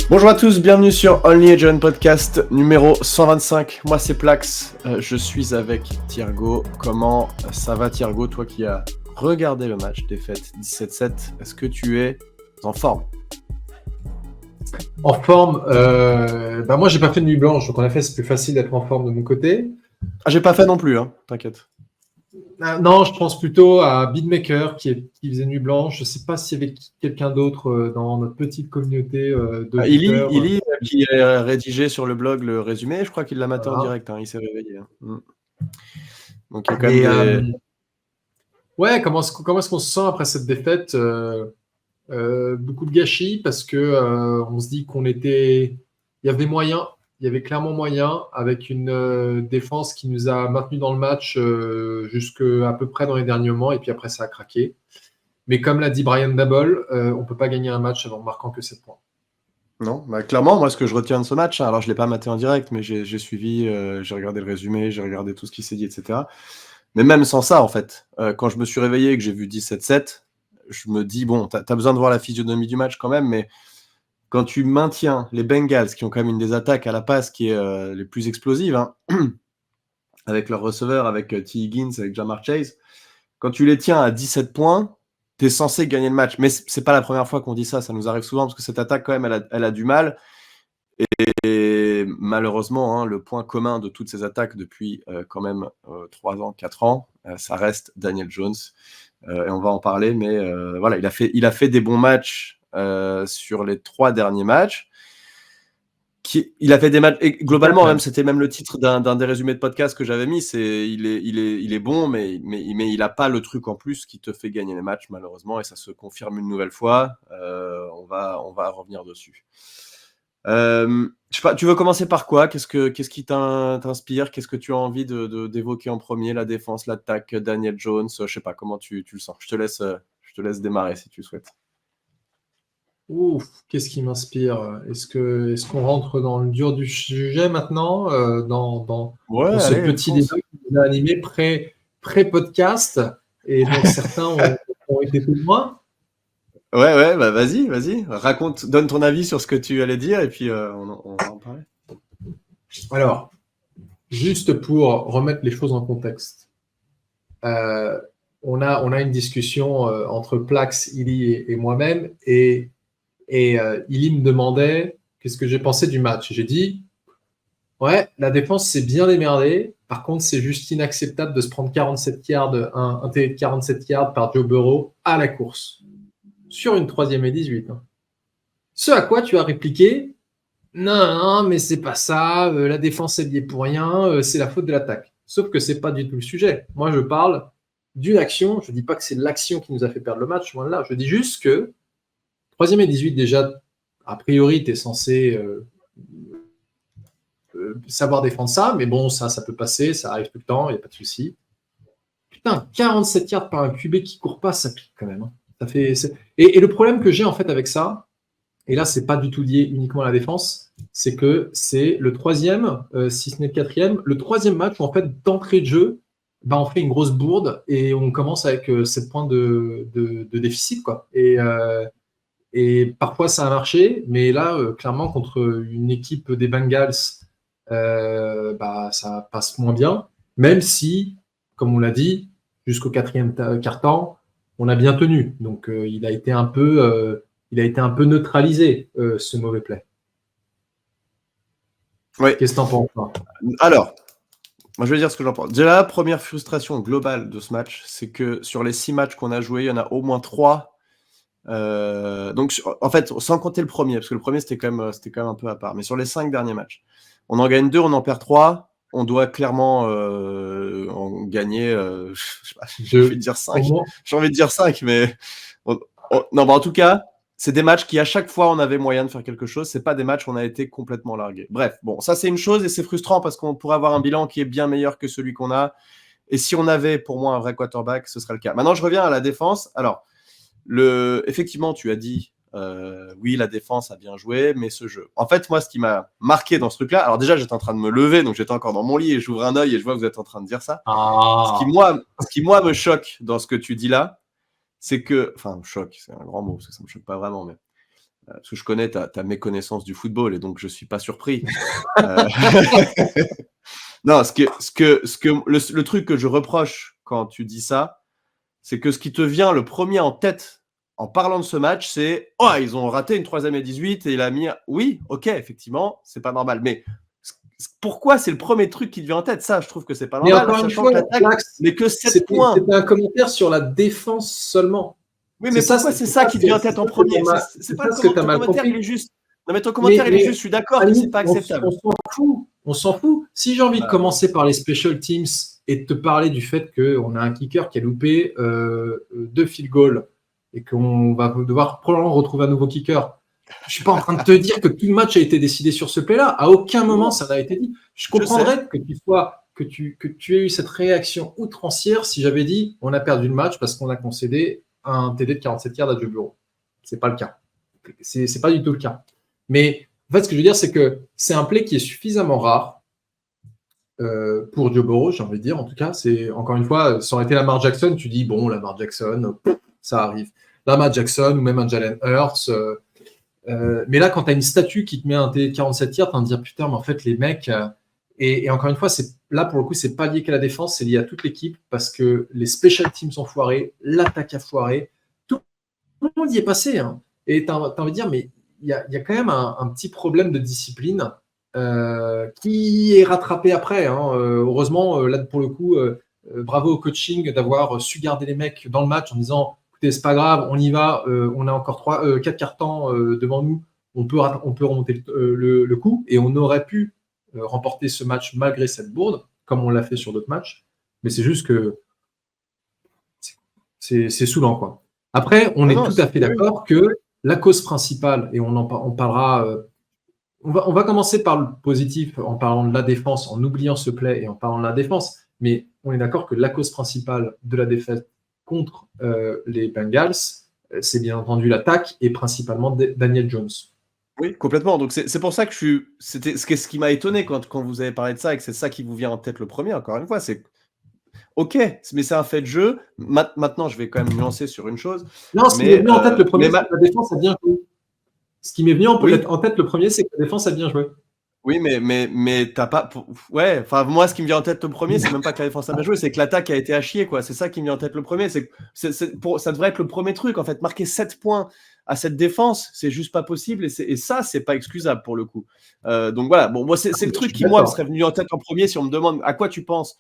Bonjour à tous, bienvenue sur Only Agent Podcast numéro 125. Moi c'est Plax, je suis avec Thiergo. Comment ça va Thiergo, toi qui as regardé le match défaite 17-7, est-ce que tu es en forme? En forme, moi j'ai pas fait de nuit blanche, donc en effet c'est plus facile d'être en forme de mon côté. Ah j'ai pas fait non plus, hein, t'inquiète. Non, je pense plutôt à Beatmaker qui faisait nuit blanche. Je sais pas s'il y avait quelqu'un d'autre dans notre petite communauté d'auditeurs. Illy qui a rédigé sur le blog le résumé, je crois qu'il l'a maté en Voilà. direct, hein, il s'est réveillé. Hein. Donc il y a quand même des... Ouais, comment est-ce qu'on se sent après cette défaite? Beaucoup de gâchis parce que on se dit il y avait moyen, il y avait clairement moyen avec une défense qui nous a maintenus dans le match jusqu'à peu près dans les derniers moments et puis après ça a craqué. Mais comme l'a dit Brian Dabble, on peut pas gagner un match en marquant que 7 points. Non, clairement, moi ce que je retiens de ce match, alors je l'ai pas maté en direct, mais j'ai suivi, j'ai regardé le résumé, j'ai regardé tout ce qui s'est dit, etc. Mais même sans ça, en fait, quand je me suis réveillé et que j'ai vu 17-7, je me dis, bon, t'as besoin de voir la physionomie du match quand même, mais quand tu maintiens les Bengals, qui ont quand même une des attaques à la passe qui est les plus explosives, hein, avec leurs receveurs, avec T. Higgins, avec Ja'Marr Chase, quand tu les tiens à 17 points, t'es censé gagner le match. Mais c'est pas la première fois qu'on dit ça, ça nous arrive souvent, parce que cette attaque, quand même, elle a du mal. Et malheureusement, hein, le point commun de toutes ces attaques depuis quand même 3 ans, 4 ans, ça reste Daniel Jones. Et on va en parler, mais voilà, il a fait des bons matchs sur les 3 derniers matchs. Il a fait des matchs, et globalement, même, c'était même le titre d'un des résumés de podcast que j'avais mis, c'est il est bon, mais il n'a pas le truc en plus qui te fait gagner les matchs, malheureusement, et ça se confirme une nouvelle fois. On va revenir dessus. Je sais pas, tu veux commencer par quoi? Qu'est-ce qui t'inspire? Qu'est-ce que tu as envie d'évoquer en premier? La défense, l'attaque, Daniel Jones? Je sais pas, comment tu le sens? Je te laisse démarrer si tu souhaites. Ouf, qu'est-ce qui m'inspire? Est-ce qu'on rentre dans le dur du sujet maintenant, dans ce Allez, petit débat qu'on a animé pré-podcast, et dont certains ont été témoins? Ouais, bah vas-y, raconte, donne ton avis sur ce que tu allais dire et puis on va en parler. Alors, juste pour remettre les choses en contexte, on a une discussion entre Plax, Illy et moi-même, et Illy me demandait qu'est-ce que j'ai pensé du match. J'ai dit, ouais, la défense s'est bien démerdée. Par contre, c'est juste inacceptable de se prendre 47 yards, un TD de 47 yards par Joe Burrow à la course, sur une 3e et 18. Hein. Ce à quoi tu as répliqué, non, mais c'est pas ça, la défense est liée pour rien, c'est la faute de l'attaque. Sauf que c'est pas du tout le sujet. Moi, je parle d'une action, je dis pas que c'est l'action qui nous a fait perdre le match, loin de là. Je dis juste que 3e et 18, déjà, a priori, tu es censé savoir défendre ça, mais bon, ça peut passer, ça arrive tout le temps, il n'y a pas de souci. Putain, 47 yards par un QB qui court pas, ça pique quand même. Hein. Ça fait, et le problème que j'ai en fait avec ça, et là, c'est pas du tout lié uniquement à la défense, c'est que c'est le 3e, si ce n'est le 4e, le 3e match où en fait, d'entrée de jeu, on fait une grosse bourde et on commence avec 7 points de déficit. Quoi. Et parfois, ça a marché, mais là, clairement, contre une équipe des Bengals, ça passe moins bien, même si, comme on l'a dit, jusqu'au 4e quart-temps, on a bien tenu. Donc, il a été un peu neutralisé, ce mauvais play. Oui. Qu'est-ce que tu en penses, toi? Alors, moi je vais dire ce que j'en pense. Déjà, la première frustration globale de ce match, c'est que sur les 6 matchs qu'on a joués, il y en a au moins 3. Donc, en fait, sans compter le premier, parce que le premier c'était quand même un peu à part. Mais sur les 5 derniers matchs, on en gagne 2, on en perd 3. On doit clairement en gagner. J'ai envie de dire 5. J'ai envie de dire 5, mais non, en tout cas, c'est des matchs qui à chaque fois on avait moyen de faire quelque chose. C'est pas des matchs où on a été complètement largué. Bref, bon, ça c'est une chose et c'est frustrant parce qu'on pourrait avoir un bilan qui est bien meilleur que celui qu'on a. Et si on avait pour moi un vrai quarterback, ce serait le cas. Maintenant, je reviens à la défense. Alors, effectivement, tu as dit, oui, la défense a bien joué, mais ce jeu. En fait, moi, ce qui m'a marqué dans ce truc-là, alors déjà, j'étais en train de me lever, donc j'étais encore dans mon lit et j'ouvre un œil et je vois que vous êtes en train de dire ça. Ce qui, moi, me choque dans ce que tu dis là, c'est que, enfin, choc, c'est un grand mot, parce que ça me choque pas vraiment, mais parce que je connais ta méconnaissance du football et donc je suis pas surpris. Euh, Non, le truc que je reproche quand tu dis ça, c'est que ce qui te vient le premier en tête en parlant de ce match, c'est « Oh, ils ont raté une 3e et 18 et il a mis… » Oui, ok, effectivement, c'est pas normal. Mais pourquoi c'est le premier truc qui te vient en tête? Ça, je trouve que c'est pas Mais normal, encore une sachant fois, que l'attaque n'est que 7 points. C'était un commentaire sur la défense seulement. Oui, mais pourquoi c'est ça qui te vient en tête en premier? C'est pas ton commentaire, il est juste. Non, mais ton commentaire, il est juste, je suis d'accord que c'est pas acceptable. On s'en fout. Si j'ai envie de commencer par les special teams et de te parler du fait qu'on a un kicker qui a loupé 2 field goals et qu'on va devoir probablement retrouver un nouveau kicker, je suis pas en train de te dire que tout le match a été décidé sur ce play-là. À aucun moment ça n'a été dit. Je comprendrais que tu aies eu cette réaction outrancière si j'avais dit on a perdu le match parce qu'on a concédé un TD de 47 yards à Joe Burrow. C'est pas le cas. C'est pas du tout le cas. Mais en fait, ce que je veux dire, c'est que c'est un play qui est suffisamment rare pour Joe Burrow, j'ai envie de dire. En tout cas, c'est encore une fois, ça aurait été Lamar Jackson, tu dis bon, Lamar Jackson, ça arrive. Lamar Jackson ou même un Jalen Hurts. Mais là, quand tu as une statue qui te met un TD de 47 yards, tu vas te dire putain, mais en fait, les mecs. Et encore une fois, là, pour le coup, c'est pas lié qu'à la défense, c'est lié à toute l'équipe parce que les special teams sont foirés, l'attaque a foiré, tout le monde y est passé. Hein. Et tu as envie de dire, mais il y a quand même un petit problème de discipline qui est rattrapé après. Hein. Heureusement, là, pour le coup, bravo au coaching d'avoir su garder les mecs dans le match en disant écoutez, c'est pas grave, on y va, on a encore 4 cartons devant nous, on peut remonter le coup et on aurait pu remporter ce match malgré cette bourde, comme on l'a fait sur d'autres matchs. Mais c'est juste que c'est saoulant, quoi. Après, on est tout à fait d'accord que la cause principale, et on parlera, on va commencer par le positif en parlant de la défense, en oubliant ce play et en parlant de la défense, mais on est d'accord que la cause principale de la défaite contre les Bengals, c'est bien entendu l'attaque et principalement Daniel Jones. Oui, complètement. Donc c'est pour ça que c'était ce qui m'a étonné quand vous avez parlé de ça et que c'est ça qui vous vient en tête le premier, encore une fois, c'est ok, mais c'est un fait de jeu. Maintenant, je vais quand même nuancer sur une chose. Non, ce qui m'est venu en tête le premier, c'est que la défense a bien joué. Ce qui m'est venu en tête le premier, c'est que la défense a bien joué. Oui, mais t'as pas. Ouais, enfin, moi, ce qui me vient en tête le premier, c'est même pas que la défense a bien joué, c'est que l'attaque a été à chier, quoi. C'est ça qui me vient en tête le premier. Ça devrait être le premier truc, en fait. Marquer 7 points à cette défense, c'est juste pas possible. Et ça, c'est pas excusable pour le coup. Donc voilà, bon, moi, c'est le truc qui, moi, me serait venu en tête en premier si on me demande à quoi tu penses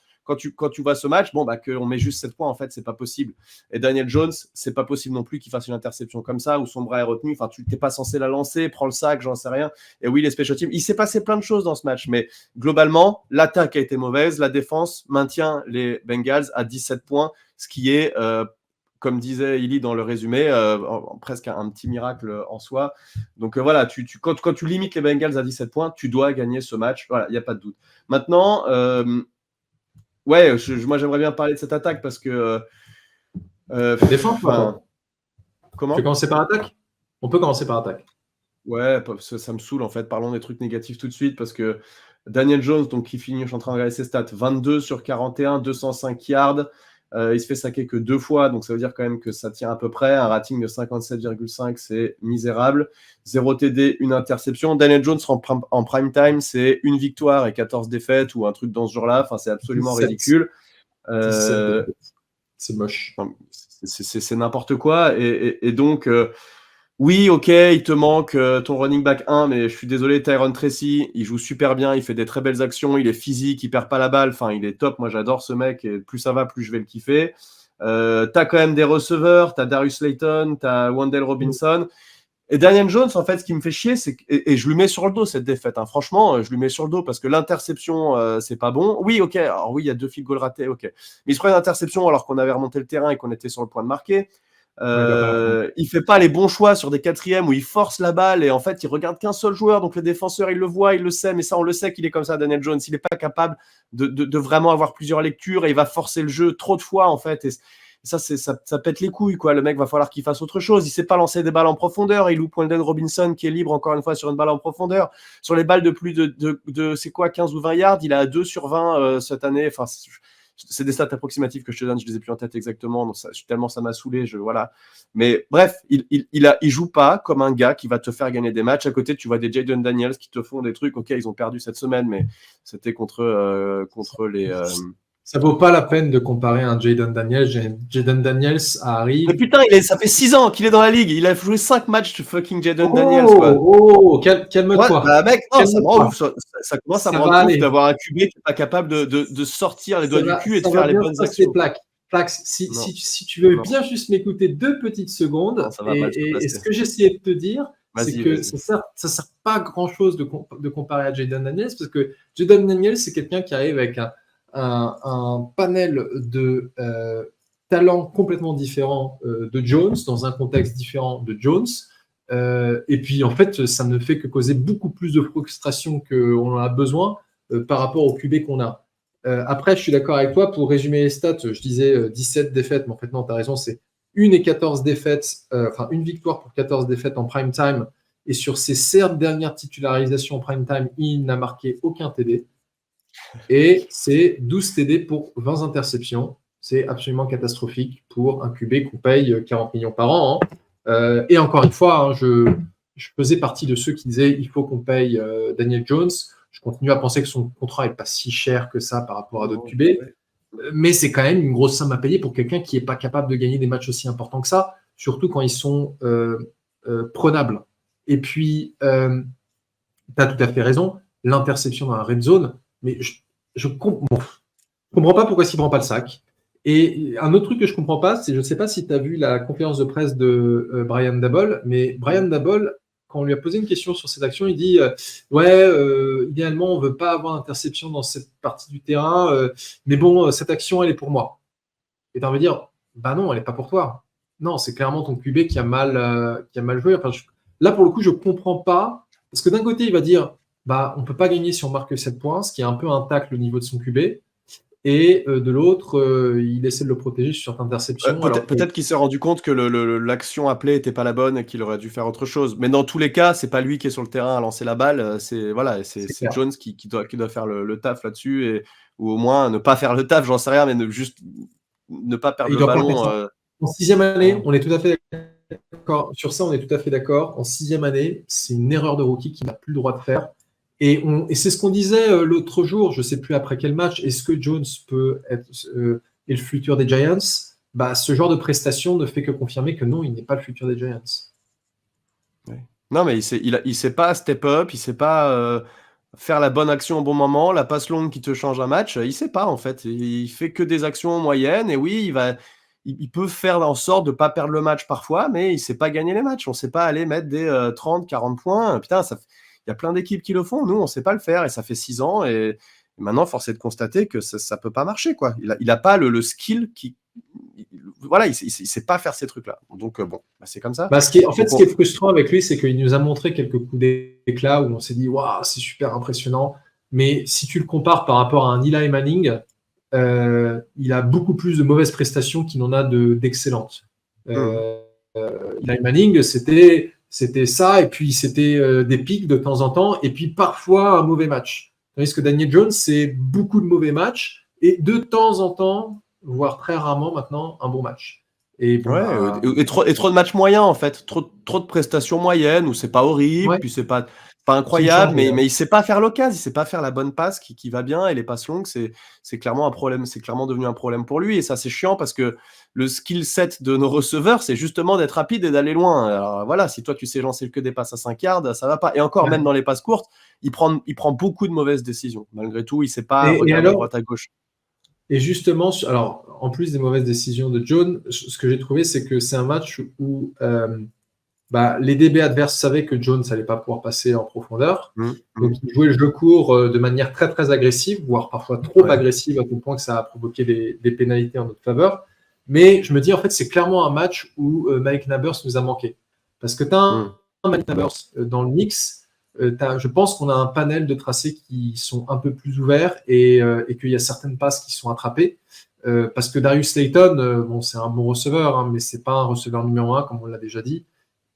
quand tu vois ce match, bon, bah, qu'on met juste 7 points, en fait, c'est pas possible. Et Daniel Jones, c'est pas possible non plus qu'il fasse une interception comme ça, où son bras est retenu. Enfin, tu n'es pas censé la lancer, prends le sac, j'en sais rien. Et oui, les special teams, il s'est passé plein de choses dans ce match, mais globalement, l'attaque a été mauvaise, la défense maintient les Bengals à 17 points, ce qui est, comme disait Illy dans le résumé, presque un petit miracle en soi. Donc voilà, quand tu limites les Bengals à 17 points, tu dois gagner ce match. Voilà, il n'y a pas de doute. Maintenant, ouais, moi j'aimerais bien parler de cette attaque parce que. Défense, comment ? Tu veux commencer par attaque ? On peut commencer par attaque. Ouais, ça me saoule en fait. Parlons des trucs négatifs tout de suite parce que Daniel Jones, donc qui finit, je suis en train de regarder ses stats, 22 sur 41, 205 yards. Il se fait saquer que 2 fois, donc ça veut dire quand même que ça tient à peu près. Un rating de 57,5, c'est misérable. 0 TD, une interception. Daniel Jones en prime time, c'est 1 victoire et 14 défaites ou un truc dans ce genre-là. Enfin, c'est absolument 17. Ridicule. C'est moche. C'est n'importe quoi. Et donc, oui, ok, il te manque ton running back 1, mais je suis désolé, Tyron Tracy, il joue super bien, il fait des très belles actions, il est physique, il perd pas la balle, enfin, il est top. Moi, j'adore ce mec, et plus ça va, plus je vais le kiffer. T'as quand même des receveurs, t'as Darius Slayton, t'as Wendell Robinson. Et Daniel Jones, en fait, ce qui me fait chier, c'est et je lui mets sur le dos cette défaite. Hein. Franchement, je lui mets sur le dos parce que l'interception, c'est pas bon. Oui, ok. Alors oui, il y a 2 field goals ratés, ok. Mais il se prend une interception alors qu'on avait remonté le terrain et qu'on était sur le point de marquer. Il fait pas les bons choix sur des 4e où il force la balle et en fait, il regarde qu'un seul joueur. Donc le défenseur, il le voit, il le sait, mais ça, on le sait qu'il est comme ça, Daniel Jones. Il n'est pas capable de vraiment avoir plusieurs lectures et il va forcer le jeu trop de fois, en fait. Et ça pète les couilles, quoi. Le mec va falloir qu'il fasse autre chose. Il sait pas lancer des balles en profondeur. Il loupe Wendell Robinson qui est libre encore une fois sur une balle en profondeur. Sur les balles de plus de c'est quoi, 15 ou 20 yards, il a 2 sur 20 cette année. Enfin, c'est des stats approximatives que je te donne, je les ai plus en tête exactement, donc tellement ça m'a saoulé, voilà. Mais bref, il joue pas comme un gars qui va te faire gagner des matchs. À côté, tu vois des Jaden Daniels qui te font des trucs. Ok, ils ont perdu cette semaine, mais c'était contre les. Ça vaut pas la peine de comparer un Jaden Daniels. Jaden Daniels arrive. Mais putain, ça fait 6 ans qu'il est dans la ligue. Il a joué 5 matchs de fucking Jaden Daniels, quoi. Calme-toi. Bah mec, non, ça me rend ouf. Ça commence à me rendre ouf d'avoir un QB qui n'est pas capable de sortir les doigts du cul et de faire les bonnes actions. Plax, si tu veux bien juste m'écouter 2 petites secondes, et ce que j'essayais de te dire, c'est que ça sert pas à grand chose de comparer à Jaden Daniels, parce que Jaden Daniels, c'est quelqu'un qui arrive avec un panel de talents complètement différents de Jones, dans un contexte différent de Jones. Et puis, en fait, ça ne fait que causer beaucoup plus de frustration qu'on en a besoin par rapport au QB qu'on a. Après, je suis d'accord avec toi. Pour résumer les stats, je disais 17 défaites, mais en fait, non, tu as raison, c'est 1 victoire pour 14 défaites en prime time. Et sur ses 7 dernières titularisations en prime time, il n'a marqué aucun TD. Et c'est 12 TD pour 20 interceptions. C'est absolument catastrophique pour un QB qu'on paye 40 millions par an. Et encore une fois, je faisais partie de ceux qui disaient il faut qu'on paye Daniel Jones. Je continue à penser que son contrat n'est pas si cher que ça par rapport à d'autres QB. Mais c'est quand même une grosse somme à payer pour quelqu'un qui n'est pas capable de gagner des matchs aussi importants que ça, surtout quand ils sont prenables. Et puis, tu as tout à fait raison, l'interception dans la red zone, mais je comprends pas pourquoi il ne prend pas le sac. Et un autre truc que je ne comprends pas, c'est, je ne sais pas si tu as vu la conférence de presse de Brian Daboll, mais Brian Daboll, quand on lui a posé une question sur cette action, il dit idéalement, on ne veut pas avoir d'interception dans cette partie du terrain, mais bon, cette action, elle est pour moi. Et tu as envie de dire, bah non, elle n'est pas pour toi. Non, c'est clairement ton QB qui a mal joué. Enfin, là, pour le coup, je ne comprends pas, parce que d'un côté, il va dire, bah, on ne peut pas gagner si on marque 7 points, ce qui est un peu un tacle au niveau de son QB. Et de l'autre, il essaie de le protéger sur cette interception. Peut-être qu'il s'est rendu compte que l'action appelée n'était pas la bonne et qu'il aurait dû faire autre chose. Mais dans tous les cas, c'est pas lui qui est sur le terrain à lancer la balle. C'est Jones qui doit faire le taf là-dessus, ou au moins ne pas faire le taf, j'en sais rien, mais ne pas perdre le ballon. En 6e année, on est tout à fait d'accord. Sur ça, on est tout à fait d'accord. En 6e année, c'est une erreur de rookie qu'il n'a plus le droit de faire. Et c'est ce qu'on disait l'autre jour, je ne sais plus après quel match, est-ce que Jones peut être est le futur des Giants? Bah, ce genre de prestation ne fait que confirmer que non, il n'est pas le futur des Giants. Ouais. Non, mais il sait pas step up, il sait pas faire la bonne action au bon moment, la passe longue qui te change un match, il sait pas en fait. Il fait que des actions moyennes, et oui, il peut faire en sorte de ne pas perdre le match parfois, mais il ne sait pas gagner les matchs. On ne sait pas aller mettre des 30, 40 points. Putain, il y a plein d'équipes qui le font. Nous, on ne sait pas le faire, et ça fait 6 ans. Et maintenant, force est de constater que ça ne peut pas marcher, quoi. Il n'a pas le skill qui. Voilà, il ne sait pas faire ces trucs-là. Donc, bon, c'est comme ça. Ce qui est frustrant avec lui, c'est qu'il nous a montré quelques coups d'éclat où on s'est dit, waouh, c'est super impressionnant. Mais si tu le compares par rapport à un Eli Manning, il a beaucoup plus de mauvaises prestations qu'il n'en a d'excellentes. Eli Manning, c'était ça, et puis c'était des pics de temps en temps, et puis parfois un mauvais match. Tandis que Daniel Jones, c'est beaucoup de mauvais matchs, et de temps en temps, voire très rarement maintenant, un bon match. Et trop de matchs moyens, en fait. Trop de prestations moyennes, où c'est pas horrible, puis c'est pas incroyable, mais il sait pas faire l'occasion, il sait pas faire la bonne passe qui va bien, et les passes longues, c'est clairement un problème, c'est clairement devenu un problème pour lui, et ça c'est chiant parce que le skill set de nos receveurs, c'est justement d'être rapide et d'aller loin. Alors voilà, si toi tu sais lancer que des passes à 5 yards, ça va pas. Et encore, même dans les passes courtes, il prend beaucoup de mauvaises décisions. Malgré tout, il sait pas regarder droite à gauche. Et justement, alors, en plus des mauvaises décisions de Jones, ce que j'ai trouvé, c'est que c'est un match où les DB adverses savaient que Jones n'allait pas pouvoir passer en profondeur. Donc, ils jouaient le jeu court de manière très, très agressive, voire parfois trop agressive, à tel point que ça a provoqué des pénalités en notre faveur. Mais je me dis, en fait, c'est clairement un match où Mike Nabers nous a manqué. Parce que tu as un Mike Nabers dans le mix. Je pense qu'on a un panel de tracés qui sont un peu plus ouverts, et qu'il y a certaines passes qui sont attrapées. Parce que Darius Slayton, c'est un bon receveur, mais ce n'est pas un receveur numéro 1, comme on l'a déjà dit.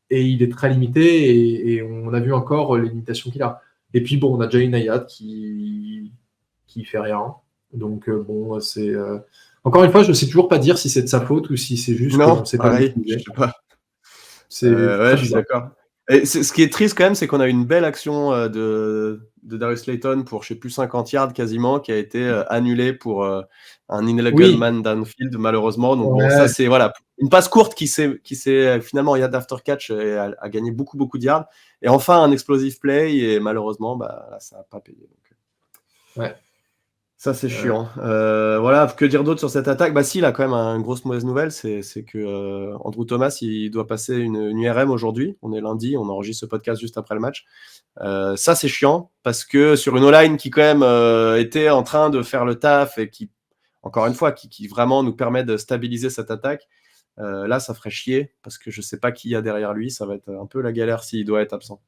Et il est très limité, et on a vu encore les limitations qu'il a. Et puis, on a Jalen Ayat qui fait rien. Donc, bon, c'est. Encore une fois, je ne sais toujours pas dire si c'est de sa faute ou si c'est juste qu'on Non, ne sait pas pareil, je l'utiliser. sais pas. C'est Ouais, très je suis bizarre. d'accord. Et ce qui est triste quand même, c'est qu'on a eu une belle action de Darius Slayton pour, je sais plus, 50 yards quasiment, qui a été annulée pour un illegal Oui, man downfield, malheureusement. Donc bon, ça ouais, c'est voilà, une passe courte qui s'est finalement yard after catch et a gagné beaucoup, beaucoup de yards. Et enfin, un explosive play, et malheureusement, bah, là, ça n'a pas payé. Donc, ouais. ça, c'est Euh, chiant. Voilà, que dire d'autre sur cette attaque? Bah si, il a quand même une grosse mauvaise nouvelle, c'est que Andrew Thomas, il doit passer une IRM aujourd'hui. On est lundi, on enregistre ce podcast juste après le match. Ça, c'est chiant, parce que sur une O-line qui quand même était en train de faire le taf et qui, encore une fois, qui vraiment nous permet de stabiliser cette attaque, là, ça ferait chier, parce que je sais pas qui il y a derrière lui. Ça va être un peu la galère s'il doit être absent.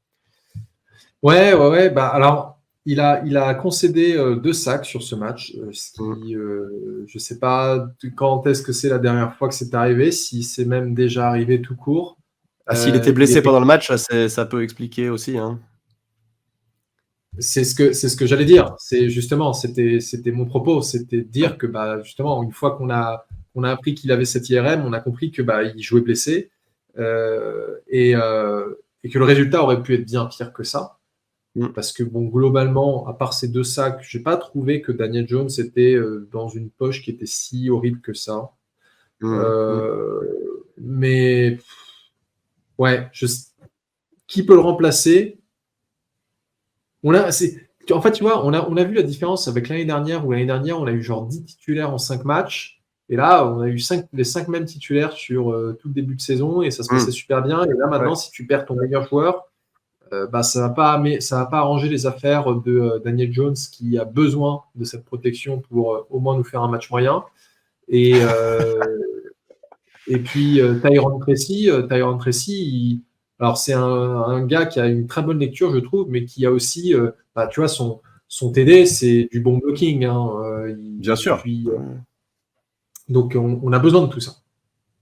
ouais, ouais, ouais. Bah, alors, il a concédé 2 sacs sur ce match, ce Mm. qui, je ne sais pas quand est-ce que c'est la dernière fois que c'est arrivé, si c'est même déjà arrivé tout court. Ah, s'il était Il blessé était, pendant le match, ça peut expliquer aussi, hein. c'est ce que j'allais dire. C'est justement, c'était mon propos, c'était de dire que bah, justement, une fois qu'on a appris qu'il avait cette IRM, on a compris que bah, il jouait blessé et que le résultat aurait pu être bien pire que ça. Mm. Parce que bon, globalement, à part ces 2 sacs, j'ai pas trouvé que Daniel Jones était dans une poche qui était si horrible que ça. Mm. Mm. Euh, mais ouais, qui peut le remplacer? En fait, tu vois, on a vu la différence avec l'année dernière, où l'année dernière, on a eu genre 10 titulaires en 5 matchs. Et là, on a eu les 5 mêmes titulaires sur tout le début de saison et ça se passait Mm. super bien. Et là, Ouais. maintenant, si tu perds ton meilleur joueur, bah, ça va pas arranger les affaires de Daniel Jones qui a besoin de cette protection pour au moins nous faire un match moyen. Et, euh, et puis Tyron Tracy, alors c'est un gars qui a une très bonne lecture, je trouve, mais qui a aussi, bah, tu vois, son TD, c'est du bon blocking, hein, Bien et sûr. puis, donc on a besoin de tout ça.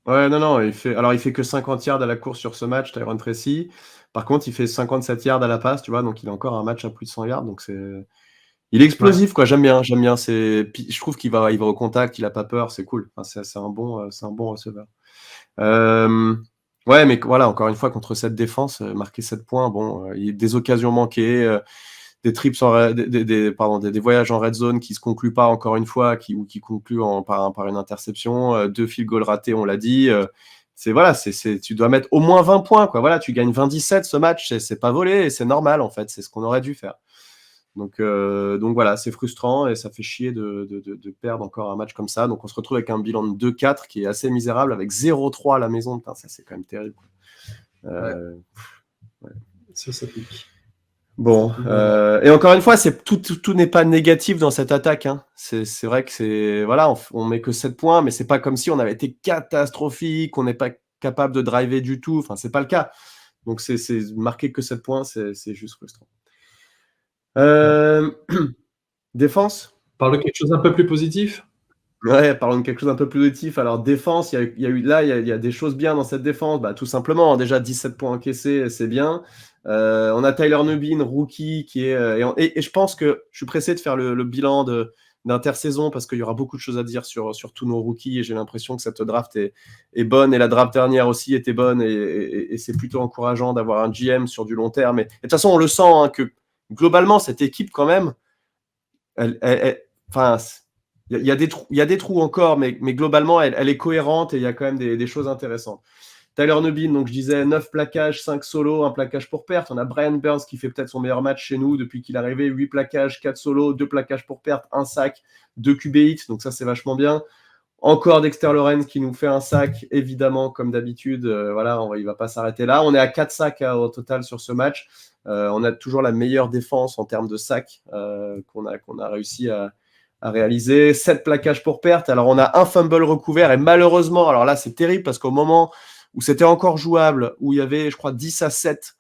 Ouais, non, non, il fait que 50 yards à la course sur ce match, Tyron Tracy. Par contre, il fait 57 yards à la passe, tu vois, donc il a encore un match à plus de 100 yards. Donc il est Ouais. explosif, quoi. J'aime bien, j'aime bien. Je trouve qu'il va au contact, il a pas peur, c'est cool. Enfin, c'est un bon receveur. Euh, Ouais, mais voilà, encore une fois, contre cette défense, marquer 7 points, bon, il y a des occasions manquées, des trips pardon, des voyages en red zone qui se concluent pas encore une fois, ou qui concluent par une interception, 2 field goals ratés, on l'a dit. Voilà, tu dois mettre au moins 20 points, quoi. Voilà, tu gagnes 27 ce match, c'est pas volé et c'est normal en fait, c'est ce qu'on aurait dû faire. Donc voilà, c'est frustrant et ça fait chier de perdre encore un match comme ça. Donc on se retrouve avec un bilan de 2-4 qui est assez misérable, avec 0-3 à la maison. Putain, ça c'est quand même terrible. Ouais, Euh, ouais. ça pique. Ça Bon, pique vraiment. et encore une fois, tout n'est pas négatif dans cette attaque, hein. C'est vrai que voilà, on met que 7 points, mais c'est pas comme si on avait été catastrophique, on n'est pas capable de driver du tout. Enfin, c'est pas le cas. Donc c'est marquer que 7 points, c'est juste frustrant. Ouais. Euh, Défense. Parle de quelque chose d'un peu plus positif. Ouais, parlons de quelque chose d'un peu plus positif. Alors, défense, il y a des choses bien dans cette défense. Bah, tout simplement, déjà 17 points encaissés, c'est bien. On a Tyler Nubin, rookie, qui est. Et je pense que je suis pressé de faire le bilan d'intersaison parce qu'il y aura beaucoup de choses à dire sur tous nos rookies et j'ai l'impression que cette draft est bonne et la draft dernière aussi était bonne et c'est plutôt encourageant d'avoir un GM sur du long terme. Et de toute façon, on le sent hein, que globalement, cette équipe, quand même, enfin, il y a des trous encore, mais globalement, elle est cohérente et il y a quand même des choses intéressantes. Tyler Nubin, donc je disais 9 plaquages, 5 solos, un plaquage pour perte. On a Brian Burns qui fait peut-être son meilleur match chez nous depuis qu'il est arrivé, 8 plaquages, 4 solos, 2 plaquages pour perte, 1 sac, 2 QB hits, donc ça c'est vachement bien. Encore Dexter Lawrence qui nous fait un sac, évidemment, comme d'habitude. Voilà, il ne va pas s'arrêter là. On est à 4 sacs au total sur ce match. On a toujours la meilleure défense en termes de sacs qu'on a réussi à réaliser. 7 plaquages pour perte. Alors, on a un fumble recouvert et malheureusement, alors là, c'est terrible parce qu'au moment où c'était encore jouable, où il y avait, je crois, 10-7,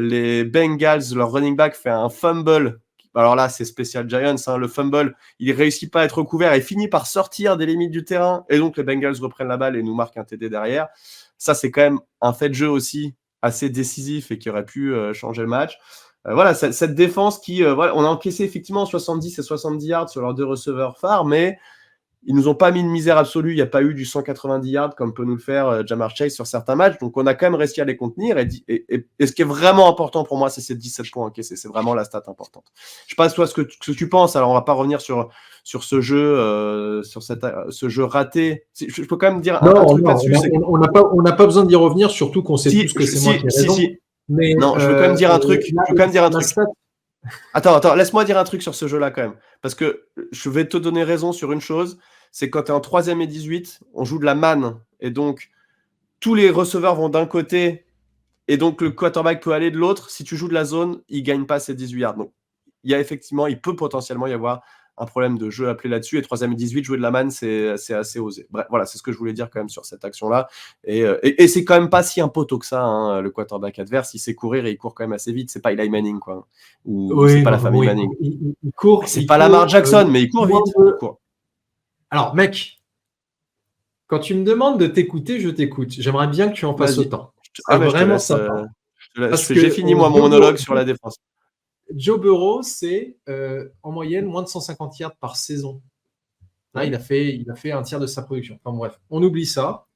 les Bengals, leur running back, fait un fumble. Alors là, c'est spécial Giants, hein, le fumble, il ne réussit pas à être recouvert et finit par sortir des limites du terrain. Et donc, les Bengals reprennent la balle et nous marquent un TD derrière. Ça, c'est quand même un fait de jeu aussi assez décisif et qui aurait pu changer le match. Voilà, cette défense qui, voilà, on a encaissé effectivement 70 et 70 yards sur leurs 2 receveurs phares, mais ils nous ont pas mis une misère absolue. Il n'y a pas eu du 190 yards comme peut nous le faire Ja'Marr Chase sur certains matchs. Donc, on a quand même réussi à les contenir. Et ce qui est vraiment important pour moi, c'est ces 17 points encaissés. C'est vraiment la stat importante. Je sais pas, toi, ce que tu penses. Alors, on va pas revenir sur ce jeu, ce jeu raté. Je peux quand même dire un truc là-dessus. On n'a pas besoin d'y revenir, surtout qu'on sait tous que c'est moi qui ai raison. Mais, non, je veux quand même dire un truc. Attends, laisse-moi dire un truc sur ce jeu-là quand même. Parce que je vais te donner raison sur une chose, c'est quand tu es en 3e et 18, on joue de la man. Et donc, tous les receveurs vont d'un côté, et donc le quarterback peut aller de l'autre. Si tu joues de la zone, il ne gagne pas ses 18 yards. Donc, il peut potentiellement y avoir un problème de jeu appelé là-dessus. Et 3e et 18, jouer de la man, c'est assez osé. Bref, voilà, c'est ce que je voulais dire quand même sur cette action-là. Et c'est quand même pas si un poteau que ça, hein, le quarterback adverse. Il sait courir et il court quand même assez vite. C'est pas Eli Manning, quoi. Ou c'est pas la famille Manning. Il court. C'est pas Lamar Jackson, mais il court vite. Il court. Alors, mec, quand tu me demandes de t'écouter, je t'écoute. J'aimerais bien que tu en fasses autant. Vraiment sympa. J'ai fini, moi, mon monologue sur la défense. Joe Burrow, c'est en moyenne moins de 150 yards par saison. Là, il a fait un tiers de sa production. Enfin bref, on oublie ça.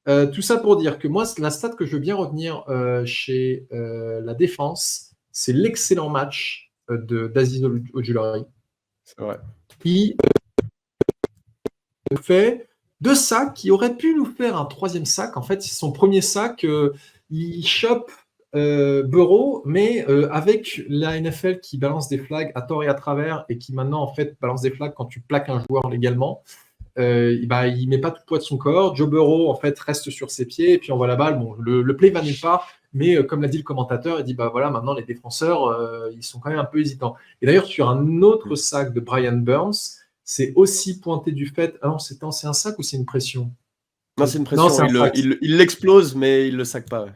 Tout ça pour dire que moi, la stat que je veux bien retenir chez la défense, c'est l'excellent match d'Aziz Ojulari. C'est vrai. Qui fait 2 sacs, qui aurait pu nous faire un 3e sac. En fait, c'est son premier sac. Il chope Burrow, mais avec la NFL qui balance des flags à tort et à travers et qui maintenant en fait balance des flags quand tu plaques un joueur légalement, il met pas tout le poids de son corps. Joe Burrow en fait reste sur ses pieds et puis envoie la balle. Bon, le play va nulle part, mais comme l'a dit le commentateur, il dit bah voilà, maintenant les défenseurs ils sont quand même un peu hésitants. Et d'ailleurs sur un autre sac de Brian Burns, c'est aussi pointé du fait. Ah non, c'est un sac ou c'est une pression? Non, c'est une pression. Il l'explose, mais il le sac pas. Ouais.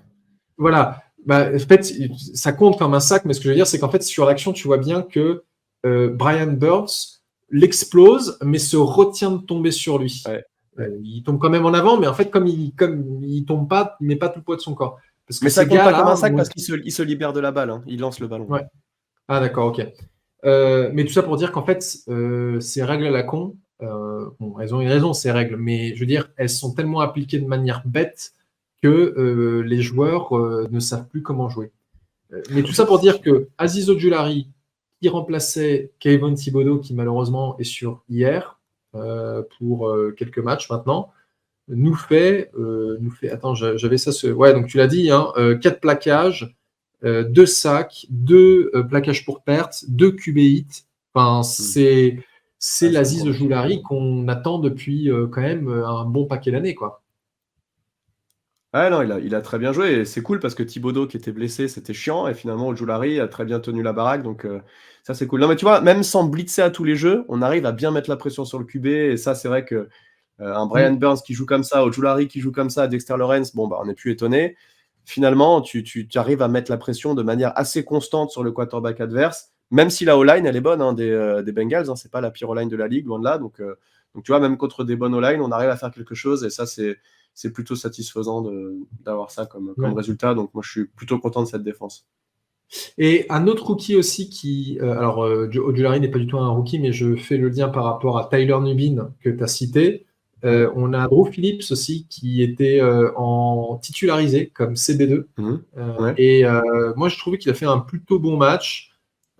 Voilà. Bah, en fait, ça compte comme un sac, mais ce que je veux dire, c'est qu'en fait, sur l'action, tu vois bien que Brian Burns l'explose, mais se retient de tomber sur lui. Ouais. Il tombe quand même en avant, mais en fait, comme il tombe pas, il met pas tout le poids de son corps. Parce que mais ça compte pas comme un sac parce qu'il se libère de la balle. Hein. Il lance le ballon. Ouais. Ah d'accord, ok. Mais tout ça pour dire qu'en fait, ces règles à la con, bon, elles ont une raison, ces règles, mais je veux dire, elles sont tellement appliquées de manière bête que les joueurs ne savent plus comment jouer. Mais tout ça pour dire que Aziz Ojulari, qui remplaçait Kayvon Thibodeau, qui malheureusement est sur hier pour quelques matchs maintenant, nous fait attends, j'avais ça. Ouais, donc tu l'as dit, hein, 4 plaquages, 2 sacs, 2 plaquages pour perte, 2 QB hits. Enfin, c'est l'Aziz Ojulari qu'on attend depuis quand même un bon paquet d'années, quoi. Ah non, il a très bien joué et c'est cool parce que Thibodeau qui était blessé, c'était chiant et finalement Ojulari a très bien tenu la baraque, donc ça c'est cool. Non mais tu vois, même sans blitzer à tous les jeux, on arrive à bien mettre la pression sur le QB et ça c'est vrai que un Brian Burns qui joue comme ça, Ojulari qui joue comme ça, Dexter Lawrence, bon bah on n'est plus étonné. Finalement, tu arrives à mettre la pression de manière assez constante sur le quarterback adverse, même si la O-line elle est bonne hein, des Bengals, hein, c'est pas la pire O-line de la ligue, loin de là, donc tu vois, même contre des bonnes O-line, on arrive à faire quelque chose et ça c'est plutôt satisfaisant d'avoir ça comme résultat. Donc, moi, je suis plutôt content de cette défense. Et un autre rookie aussi qui... alors, Ojulari n'est pas du tout un rookie, mais je fais le lien par rapport à Tyler Nubin que tu as cité. On a Drew Phillips aussi qui était en titularisé comme CB2. Ouais. Et moi, je trouvais qu'il a fait un plutôt bon match.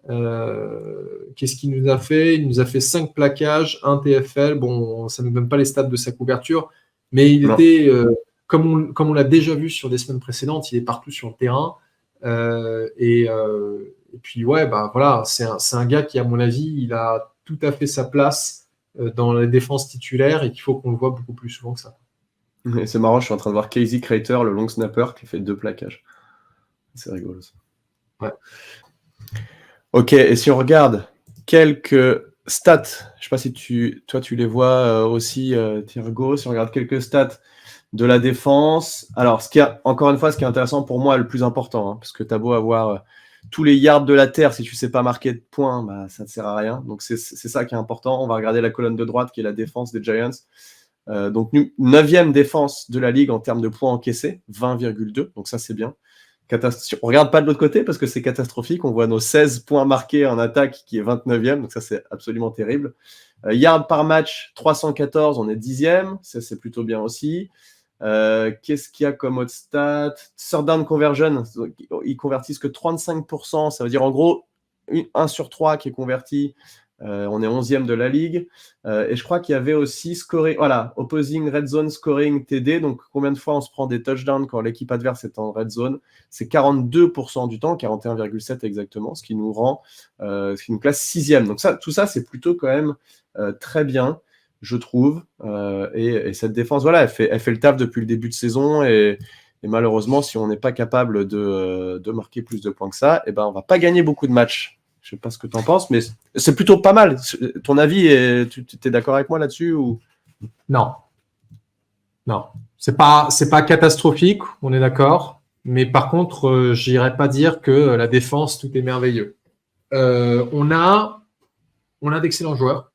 Qu'est-ce qu'il nous a fait? Il nous a fait 5 plaquages, 1 TFL. Bon, ça ne nous donne pas les stats de sa couverture. Mais il était, comme on l'a déjà vu sur des semaines précédentes, il est partout sur le terrain. Et puis, ouais, bah, voilà, c'est un gars qui, à mon avis, il a tout à fait sa place dans la défense titulaire et qu'il faut qu'on le voit beaucoup plus souvent que ça. Et c'est marrant, je suis en train de voir Casey Crater, le long snapper, qui fait 2 plaquages. C'est rigolo, ça. Ouais. Ok, et si on regarde quelques stats, je ne sais pas si toi tu les vois aussi, Thiergo, si on regarde quelques stats de la défense. Alors, encore une fois, ce qui est intéressant pour moi, le plus important, hein, parce que tu as beau avoir tous les yards de la terre, si tu ne sais pas marquer de points, bah, ça ne sert à rien. Donc, c'est ça qui est important. On va regarder la colonne de droite, qui est la défense des Giants. Donc, 9e défense de la ligue en termes de points encaissés, 20,2. Donc, ça, c'est bien. On regarde pas de l'autre côté parce que c'est catastrophique. On voit nos 16 points marqués en attaque qui est 29e, donc ça c'est absolument terrible. Yards par match, 314, on est 10e, ça c'est plutôt bien aussi. Qu'est-ce qu'il y a comme autre stat? Third down conversion, ils convertissent que 35%, ça veut dire en gros 1 sur 3 qui est converti. On est 11e de la ligue. Et je crois qu'il y avait aussi scoring, voilà, opposing red zone scoring TD. Donc, combien de fois on se prend des touchdowns quand l'équipe adverse est en red zone? C'est 42% du temps, 41,7 exactement, ce qui nous classe 6e. Donc, tout ça, c'est plutôt quand même très bien, je trouve. Et cette défense, voilà, elle fait le taf depuis le début de saison. Et malheureusement, si on n'est pas capable de marquer plus de points que ça, on ne va pas gagner beaucoup de matchs. Je ne sais pas ce que tu en penses, mais c'est plutôt pas mal. Ton avis, tu es d'accord avec moi là-dessus ou... Non. C'est pas catastrophique, on est d'accord. Mais par contre, je n'irais pas dire que la défense, tout est merveilleux. On a d'excellents joueurs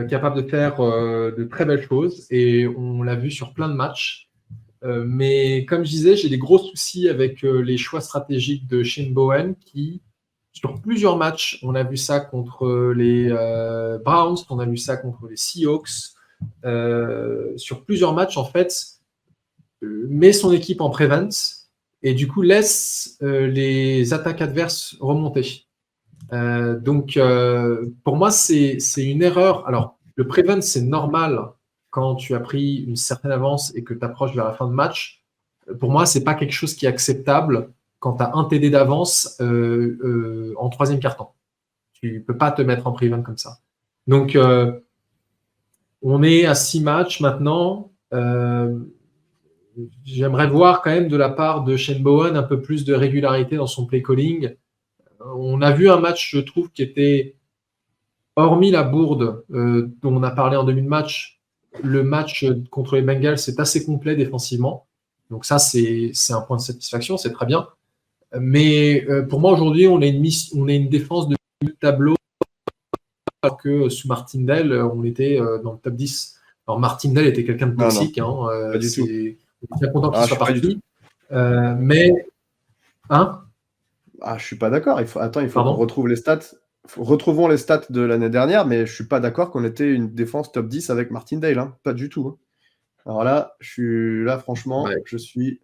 capables de faire de très belles choses et on l'a vu sur plein de matchs. Mais comme je disais, j'ai des gros soucis avec les choix stratégiques de Shane Bowen qui... Sur plusieurs matchs, on a vu ça contre les Browns, on a vu ça contre les Seahawks. Sur plusieurs matchs, en fait, met son équipe en prevent et du coup laisse les attaques adverses remonter. Donc, pour moi, c'est une erreur. Alors, le prevent, c'est normal quand tu as pris une certaine avance et que tu approches vers la fin de match. Pour moi, c'est pas quelque chose qui est acceptable quand tu as un TD d'avance en troisième quart-temps. Tu ne peux pas te mettre en prevent comme ça. Donc, on est à 6 matchs maintenant. J'aimerais voir quand même de la part de Shane Bowen un peu plus de régularité dans son play calling. On a vu un match, je trouve, qui était, hormis la bourde dont on a parlé en début de match, le match contre les Bengals, c'est assez complet défensivement. Donc ça, c'est un point de satisfaction, c'est très bien. Mais pour moi, aujourd'hui, on a une défense de tableau alors que sous Martindale, on était dans le top 10. Alors, Martindale était quelqu'un de toxique. Non, pas du tout. On est bien content qu'il soit parti. Mais... Hein? Je ne suis pas d'accord. Il faut Pardon? qu'on retrouve les stats. Retrouvons les stats de l'année dernière, mais je ne suis pas d'accord qu'on était une défense top 10 avec Martindale. Hein. Pas du tout. Hein. Alors là, franchement, ouais. Je suis...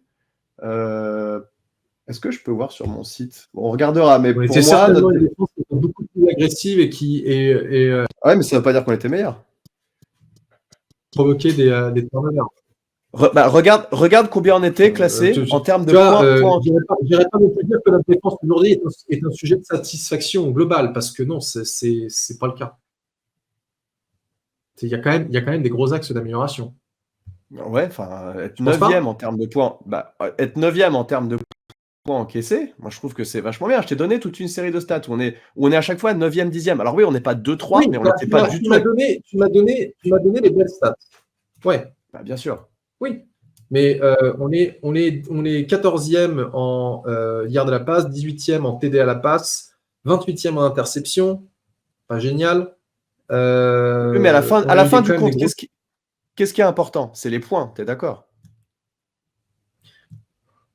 Est-ce que je peux voir sur mon site? On regardera, mais pour moi... C'est certainement une défense qui est beaucoup plus agressive et qui est... Ouais, mais ça ne veut pas dire qu'on était meilleur. Provoquer des turnovers. Regarde combien on était classé en termes de points. Je n'irais pas non plus dire que la défense aujourd'hui est un sujet de satisfaction globale, parce que non, c'est pas le cas. Il y a quand même des gros axes d'amélioration. Ouais, enfin, être 9e en termes de points. Être 9e en termes de points encaissés, moi je trouve que c'est vachement bien. Je t'ai donné toute une série de stats où on est à chaque fois 9e, 10e. Alors oui, on n'est pas 2-3, oui, mais on n'était pas du tout. Tu m'as donné les belles stats. Ouais. Bien sûr. Oui, mais on est 14e en yards à la passe, 18e en TD à la passe, 28e en interception. Pas génial. Oui, mais à la fin du compte, qu'est-ce qui est important? C'est les points, tu es d'accord?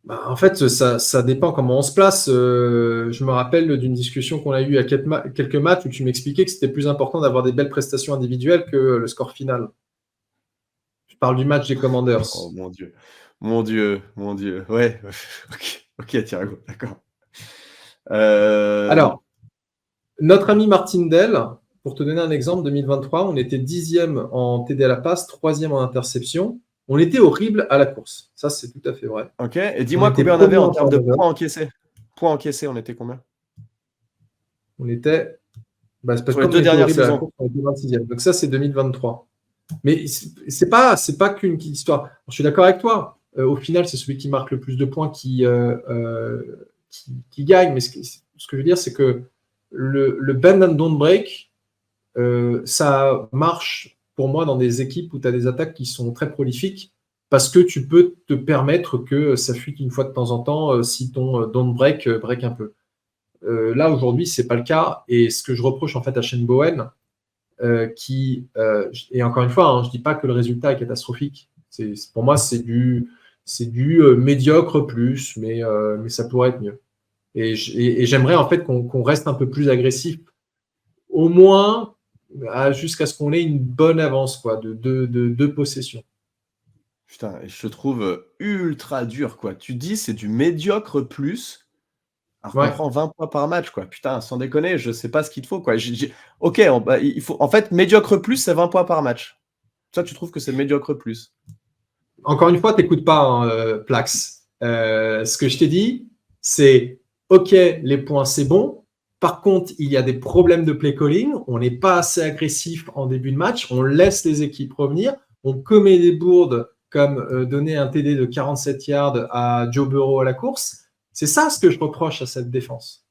En fait, ça dépend comment on se place. Je me rappelle d'une discussion qu'on a eue à quelques matchs où tu m'expliquais que c'était plus important d'avoir des belles prestations individuelles que le score final. Je parle du match des Commanders. Oh mon Dieu. Ouais, ok, Thiago, d'accord. Alors, notre ami Martindale, pour te donner un exemple, 2023, on était 10e en TD à la passe, 3e en interception. On était horrible à la course. Ça, c'est tout à fait vrai. Ok, et dis-moi combien on avait en termes de points encaissés. Points encaissés, on était combien? On était... c'est parce que les 2 dernières saisons. On était 26e. Donc ça, c'est 2023. Mais c'est pas qu'une histoire. Je suis d'accord avec toi. Au final, c'est celui qui marque le plus de points qui gagne. Mais ce que je veux dire, c'est que le bend and don't break, ça marche pour moi dans des équipes où tu as des attaques qui sont très prolifiques parce que tu peux te permettre que ça fuite une fois de temps en temps si ton don't break break un peu. Là, aujourd'hui, c'est pas le cas. Et ce que je reproche en fait à Shane Bowen, et encore une fois, je dis pas que le résultat est catastrophique. Pour moi, c'est c'est du médiocre plus, mais ça pourrait être mieux. Et j'aimerais en fait qu'on reste un peu plus agressif, au moins jusqu'à ce qu'on ait une bonne avance quoi, de deux possessions. Putain, et je te trouve ultra dur, quoi. Tu dis c'est du médiocre plus, alors qu'on Ouais. prend 20 points par match, quoi. Putain, sans déconner, je sais pas ce qu'il te faut, quoi. Ok, il faut... En fait, médiocre plus, c'est 20 points par match. Toi, tu trouves que c'est médiocre plus? Encore une fois, t'écoutes pas, hein, Plax. Ce que je t'ai dit, c'est OK, les points, c'est bon. Par contre, il y a des problèmes de play calling. On n'est pas assez agressif en début de match. On laisse les équipes revenir. On commet des bourdes comme donner un TD de 47 yards à Joe Burrow à la course. C'est ça ce que je reproche à cette défense.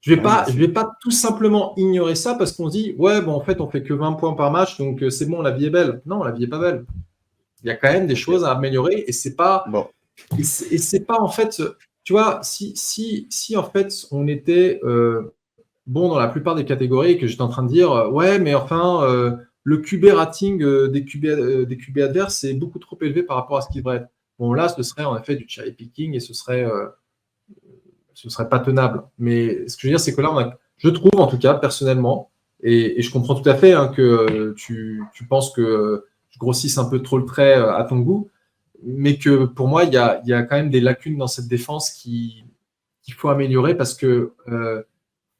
Je ne vais, Ouais, je vais pas tout simplement ignorer ça parce qu'on se dit, ouais, bon, en fait, on fait que 20 points par match, donc c'est bon, la vie est belle. Non, la vie est pas belle. Il y a quand même des ok. choses à améliorer et c'est pas, Bon, en fait, tu vois, si en fait on était bon dans la plupart des catégories et que j'étais en train de dire, ouais, mais enfin, le QB rating des QB adverses est beaucoup trop élevé par rapport à ce qu'il devrait être. Bon, là, ce serait en effet du cherry picking et ce serait pas tenable. Mais ce que je veux dire, c'est que là, je trouve en tout cas, personnellement, et je comprends tout à fait hein, que tu penses que je grossisse un peu trop le trait à ton goût, mais que pour moi, il y a quand même des lacunes dans cette défense qu'il faut améliorer parce que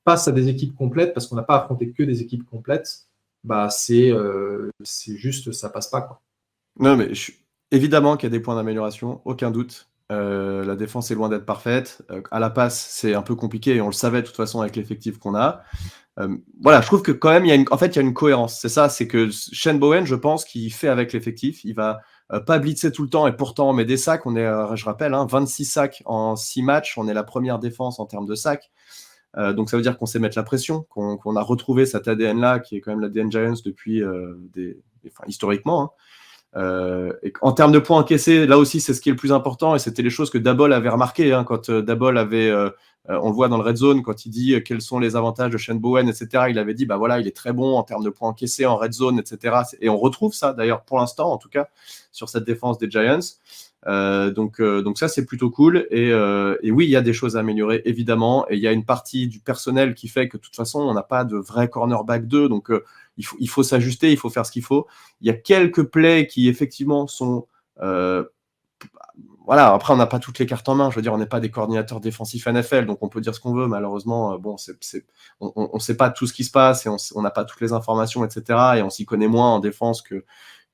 face à des équipes complètes, parce qu'on n'a pas affronté que des équipes complètes, bah c'est juste, ça passe pas, quoi. non, mais évidemment qu'il y a des points d'amélioration, aucun doute. La défense est loin d'être parfaite. À la passe, c'est un peu compliqué et on le savait de toute façon avec l'effectif qu'on a. Voilà, je trouve que quand même, en fait, il y a une cohérence. C'est ça, c'est que Shane Bowen, je pense qu'il fait avec l'effectif. Il va pas blitzer tout le temps et pourtant on met des sacs. On est, je rappelle, 26 sacs en 6 matchs. On est la première défense en termes de sacs. Donc ça veut dire qu'on sait mettre la pression, qu'on a retrouvé cet ADN-là, qui est quand même l'ADN Giants depuis historiquement. Hein. Et en termes de points encaissés, là aussi, c'est ce qui est le plus important. Et c'était les choses que Daboll avait remarquées. Hein, quand Daboll avait, on le voit dans le red zone, quand il dit quels sont les avantages de Shane Bowen, etc. Il avait dit, bah voilà, il est très bon en termes de points encaissés en red zone, etc. Et on retrouve ça, d'ailleurs, pour l'instant, en tout cas, sur cette défense des Giants. Donc ça, c'est plutôt cool. Et oui, il y a des choses à améliorer, évidemment. Et il y a une partie du personnel qui fait que, de toute façon, on n'a pas de vrai cornerback 2. Donc, il faut s'ajuster, il faut faire ce qu'il faut. Il y a quelques plays qui, effectivement, sont... voilà, après, on n'a pas toutes les cartes en main. Je veux dire, on n'est pas des coordinateurs défensifs NFL, donc on peut dire ce qu'on veut. Malheureusement, bon, on ne sait pas tout ce qui se passe et on n'a pas toutes les informations, etc. Et on s'y connaît moins en défense que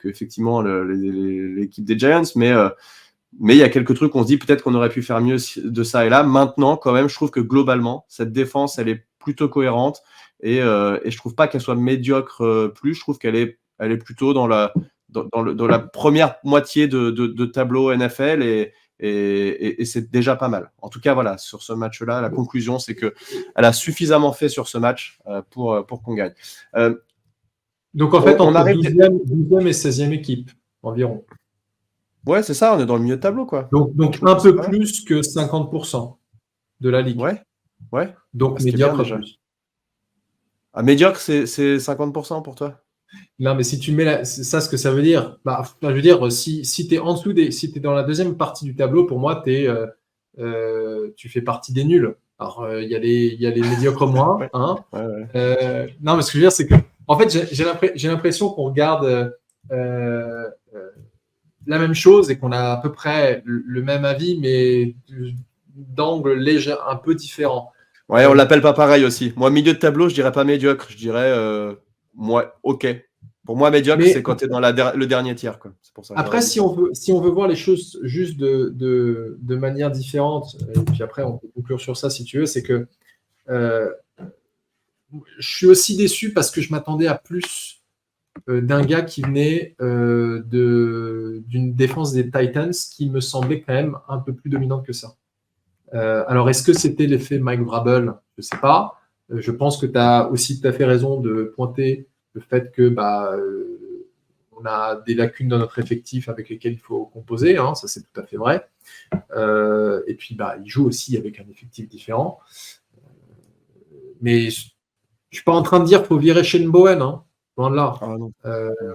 effectivement l'équipe des Giants. Mais il y a quelques trucs, on se dit peut-être qu'on aurait pu faire mieux de ça et là. Maintenant, quand même, je trouve que globalement, cette défense, elle est plutôt cohérente et je trouve pas qu'elle soit médiocre plus. Je trouve qu'elle est plutôt dans la première moitié de tableau NFL et c'est déjà pas mal. En tout cas, voilà, sur ce match-là, la conclusion, c'est qu'elle a suffisamment fait sur ce match pour qu'on gagne. Donc en fait, On entre arrive... 12e et 16e équipe, environ. Ouais, c'est ça, on est dans le milieu de tableau, quoi. Donc un peu plus que 50% de la ligue. Ouais. Donc médiocre plus. Ah, médiocre, c'est 50% pour toi? Non, mais si tu mets c'est ça, ce que ça veut dire, bah, je veux dire, si tu es en dessous si tu es dans la deuxième partie du tableau, pour moi, tu fais partie des nuls. Alors, il y a les médiocres moins. Ouais. Hein. Ouais. Non, mais ce que je veux dire, c'est que, en fait, j'ai l'impression qu'on regarde la même chose et qu'on a à peu près le même avis, mais d'angle léger, un peu différent. Ouais, on l'appelle pas pareil aussi. Moi, milieu de tableau, je dirais pas médiocre, je dirais moi, ok. Pour moi, médiocre, c'est quand tu es dans le dernier tiers, quoi. C'est pour ça. Après, si on veut voir les choses juste de manière différente, et puis après, on peut conclure sur ça si tu veux, c'est que je suis aussi déçu parce que je m'attendais à plus d'un gars qui venait d'une défense des Titans qui me semblait quand même un peu plus dominante que ça. Alors, est-ce que c'était l'effet Mike Vrabel? Je ne sais pas. Je pense que tu as aussi tout à fait raison de pointer le fait que on a des lacunes dans notre effectif avec lesquelles il faut composer. Hein, ça, c'est tout à fait vrai. Et puis, il joue aussi avec un effectif différent. Mais je ne suis pas en train de dire qu'il faut virer Shane Bowen. Hein, loin de là. Ah, non.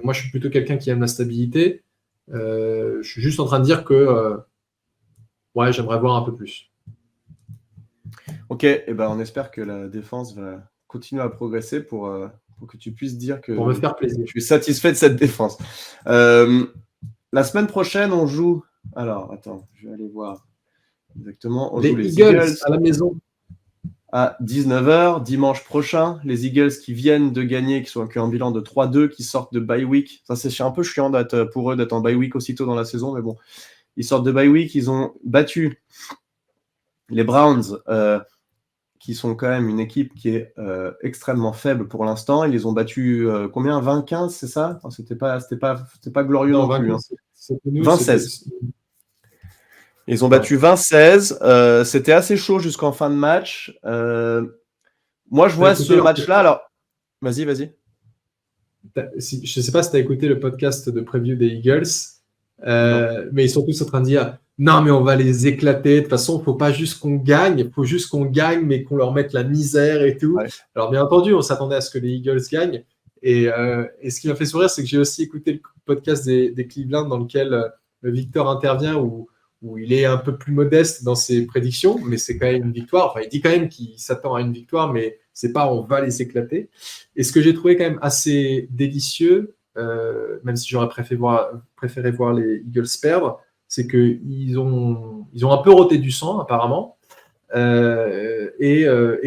Moi, je suis plutôt quelqu'un qui aime la stabilité. Je suis juste en train de dire que ouais, j'aimerais voir un peu plus. Ok, et ben on espère que la défense va continuer à progresser pour que tu puisses dire que Pour me faire plaisir. tu es satisfait de cette défense. La semaine prochaine, on joue. Alors, attends, je vais aller voir exactement. On joue les Eagles à la maison. à 19h dimanche prochain. Les Eagles qui viennent de gagner, qui ont un bilan de 3-2, qui sortent de bye week. Ça, c'est un peu chiant pour eux d'être en bye week aussitôt dans la saison, mais bon. Ils sortent de bye week, ils ont battu les Browns, qui sont quand même une équipe qui est extrêmement faible pour l'instant. Ils les ont battus combien 20-15, c'est ça? Enfin, c'était pas glorieux non plus. Hein. 20-16. Ils ont battu 20-16. C'était assez chaud jusqu'en fin de match. Moi, je vois ce match-là. Alors, vas-y. Je ne sais pas si tu as écouté le podcast de preview des Eagles, mais ils sont tous en train de dire non, mais on va les éclater. De toute façon, il ne faut pas juste qu'on gagne, il faut juste qu'on gagne, mais qu'on leur mette la misère et tout. Ouais. Alors, bien entendu, on s'attendait à ce que les Eagles gagnent. Et ce qui m'a fait sourire, c'est que j'ai aussi écouté le podcast des Cleveland dans lequel Victor intervient, où il est un peu plus modeste dans ses prédictions, mais c'est quand même une victoire. Enfin, il dit quand même qu'il s'attend à une victoire, mais c'est pas on va les éclater. Et ce que j'ai trouvé quand même assez délicieux, même si j'aurais préféré voir les Eagles perdre, c'est qu'ils ont un peu roté du sang apparemment, et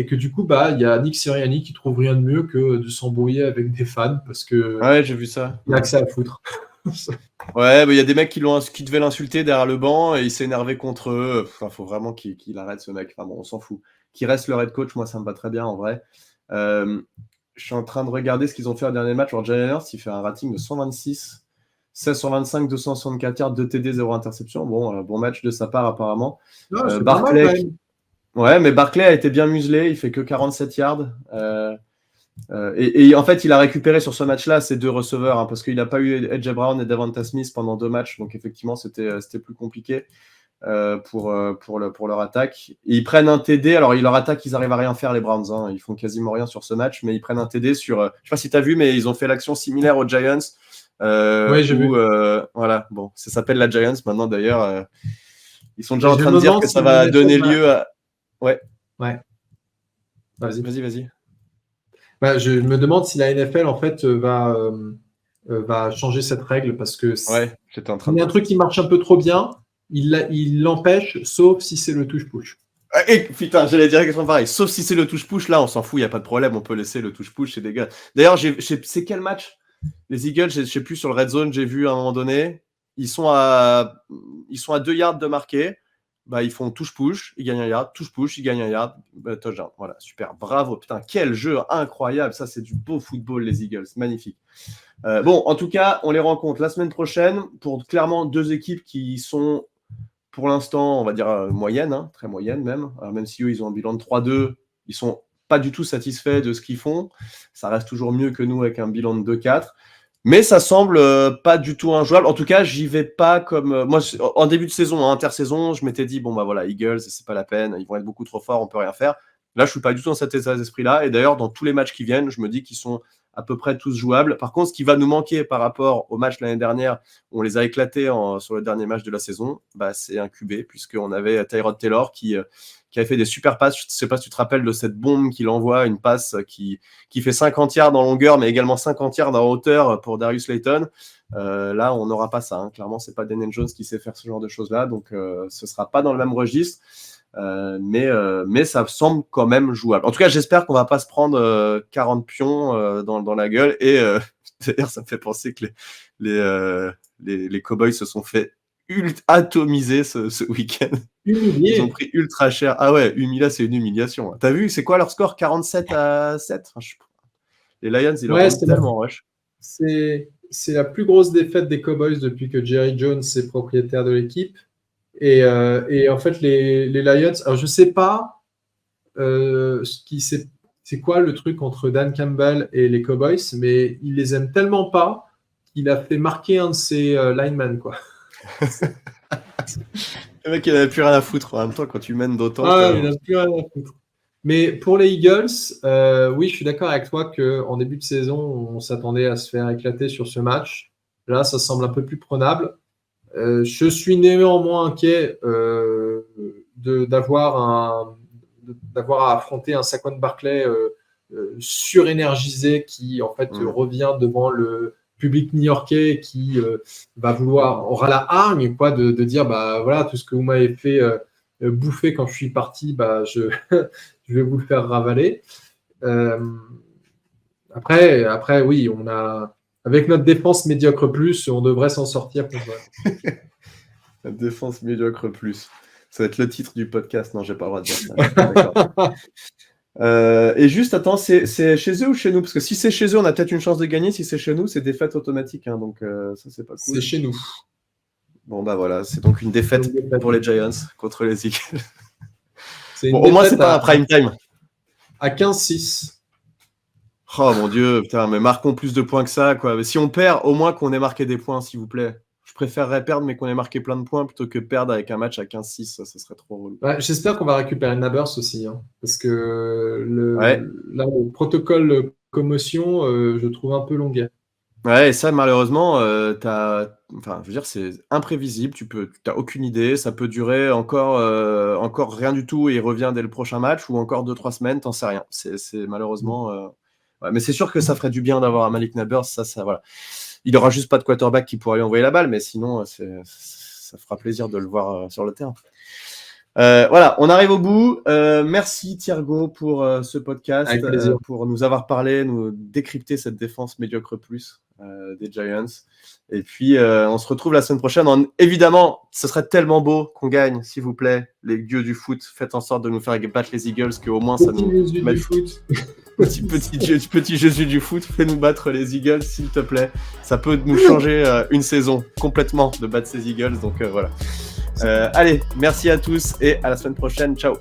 que du coup, il y a Nick Sirianni qui trouve rien de mieux que de s'embrouiller avec des fans parce que ouais, j'ai vu ça. Il a que ça à foutre. Ouais, il y a des mecs qui devaient l'insulter derrière le banc et il s'est énervé contre eux. Enfin, faut vraiment qu'il arrête ce mec. Enfin bon, on s'en fout. Qu'il reste le head coach, moi ça me va très bien en vrai. Je suis en train de regarder ce qu'ils ont fait au dernier match. Alors, Jalen Hurts, il fait un rating de 126, 16 sur 25, 264 yards, 2 TD, 0 interception. Bon match de sa part apparemment. Non, Barclay, ouais, mais Barclay a été bien muselé. Il fait que 47 yards. Et en fait, il a récupéré sur ce match-là ses 2 receveurs, hein, parce qu'il n'a pas eu AJ Brown et Devonta Smith pendant 2 matchs, donc effectivement, c'était plus compliqué pour leur attaque. Et ils prennent un TD, alors leur attaque, ils n'arrivent à rien faire, les Browns, hein, ils font quasiment rien sur ce match, mais ils prennent un TD sur, je ne sais pas si tu as vu, mais ils ont fait l'action similaire aux Giants. Oui, j'ai vu. Voilà, bon, ça s'appelle la Giants maintenant d'ailleurs. Ils sont déjà en train de dire que ça va donner lieu à... Ouais. Vas-y. Je me demande si la NFL en fait va changer cette règle parce que j'étais en train il y a un truc qui marche un peu trop bien, il l'empêche, sauf si c'est le touche-push. Et putain, j'allais dire quelque chose pareil. Sauf si c'est le touche-push, là, on s'en fout, il n'y a pas de problème, on peut laisser le touche-push, c'est des gars. D'ailleurs, c'est quel match? Les Eagles, je ne sais plus, sur le red zone, j'ai vu à un moment donné, ils sont à 2 yards de marquer. Ils font touche-push, ils gagnent un yard, touche-push, ils gagnent un yard, touchdown. Voilà, super, bravo, putain, quel jeu incroyable, ça c'est du beau football, les Eagles, magnifique. En tout cas, on les rencontre la semaine prochaine pour clairement 2 équipes qui sont, pour l'instant, on va dire moyennes, hein, très moyennes même. Alors, même si eux, ils ont un bilan de 3-2, ils sont pas du tout satisfaits de ce qu'ils font. Ça reste toujours mieux que nous avec un bilan de 2-4. Mais ça semble pas du tout injouable. En tout cas, j'y vais pas comme... moi, en début de saison, en intersaison, je m'étais dit, Eagles, c'est pas la peine, ils vont être beaucoup trop forts, on peut rien faire. Là, je suis pas du tout dans cet état d'esprit-là. Et d'ailleurs, dans tous les matchs qui viennent, je me dis qu'ils sont à peu près tous jouables. Par contre, ce qui va nous manquer par rapport au match l'année dernière, où on les a éclatés sur le dernier match de la saison, c'est un QB, puisqu'on avait Tyrod Taylor qui avait fait des super passes. Je ne sais pas si tu te rappelles de cette bombe qu'il envoie, une passe qui fait 50 yards en longueur, mais également 50 yards en hauteur pour Darius Slayton. Là, on n'aura pas ça. Hein. Clairement, ce n'est pas Daniel Jones qui sait faire ce genre de choses-là, donc ce ne sera pas dans le même registre. Mais ça semble quand même jouable. En tout cas, j'espère qu'on va pas se prendre 40 pions dans la gueule. Et d'ailleurs, ça me fait penser que les Cowboys se sont fait atomiser ce week-end. Humilié. Ils ont pris ultra cher. Ah ouais, c'est une humiliation. T'as vu, c'est quoi leur score? 47-7. Les Lions, ils leur ont tellement rush. C'est la plus grosse défaite des Cowboys depuis que Jerry Jones est propriétaire de l'équipe. Et en fait, les Lions, alors je ne sais pas c'est quoi le truc entre Dan Campbell et les Cowboys, mais il les aime tellement pas qu'il a fait marquer un de ses linemen, quoi. Le mec, il n'avait plus rien à foutre. En même temps, quand tu mènes d'autant... il n'a plus rien à foutre. Mais pour les Eagles, oui, je suis d'accord avec toi qu'en début de saison, on s'attendait à se faire éclater sur ce match. Là, ça semble un peu plus prenable. Je suis néanmoins inquiet d'avoir à affronter un Saquon Barkley surénergisé qui en fait revient devant le public new-yorkais qui aura la hargne quoi, de dire bah voilà, tout ce que vous m'avez fait bouffer quand je suis parti, bah, je vais vous le faire ravaler. Après, oui, avec notre défense médiocre plus, on devrait s'en sortir. La défense médiocre plus. Ça va être le titre du podcast. Non, j'ai pas le droit de dire ça. Et juste, attends, c'est chez eux ou chez nous? Parce que si c'est chez eux, on a peut-être une chance de gagner. Si c'est chez nous, c'est défaite automatique. Hein, donc ça, c'est pas cool. C'est chez nous. Bon, bah voilà, c'est donc une défaite pour les Giants contre les Eagles. Bon, au moins, c'est pas un prime time. À 15-6. Oh mon Dieu, putain, mais marquons plus de points que ça, quoi. Mais si on perd, au moins qu'on ait marqué des points, s'il vous plaît. Je préférerais perdre, mais qu'on ait marqué plein de points plutôt que perdre avec un match à 15-6. Ça serait trop relou. Ouais, j'espère qu'on va récupérer Nabers aussi. Hein, parce que le protocole commotion, je trouve un peu longuet. Ouais, et ça, malheureusement, je veux dire, c'est imprévisible. Tu n'as aucune idée. Ça peut durer encore rien du tout et il revient dès le prochain match ou encore 2-3 semaines, t'en sais rien. C'est malheureusement. Ouais, mais c'est sûr que ça ferait du bien d'avoir un Malik Nabers. Ça, voilà. Il n'aura juste pas de quarterback qui pourra lui envoyer la balle, mais sinon, ça fera plaisir de le voir sur le terrain. Voilà, on arrive au bout. Merci Thiergo pour ce podcast, pour nous avoir parlé, nous décrypter cette défense médiocre plus des Giants. Et puis, on se retrouve la semaine prochaine. Évidemment, ce serait tellement beau qu'on gagne, s'il vous plaît, les dieux du foot. Faites en sorte de nous faire battre les Eagles, qu'au moins ça nous met le foot. Petit Jésus du foot, fais-nous battre les Eagles, s'il te plaît. Ça peut nous changer une saison complètement de battre ces Eagles. Donc voilà. Allez, merci à tous et à la semaine prochaine. Ciao.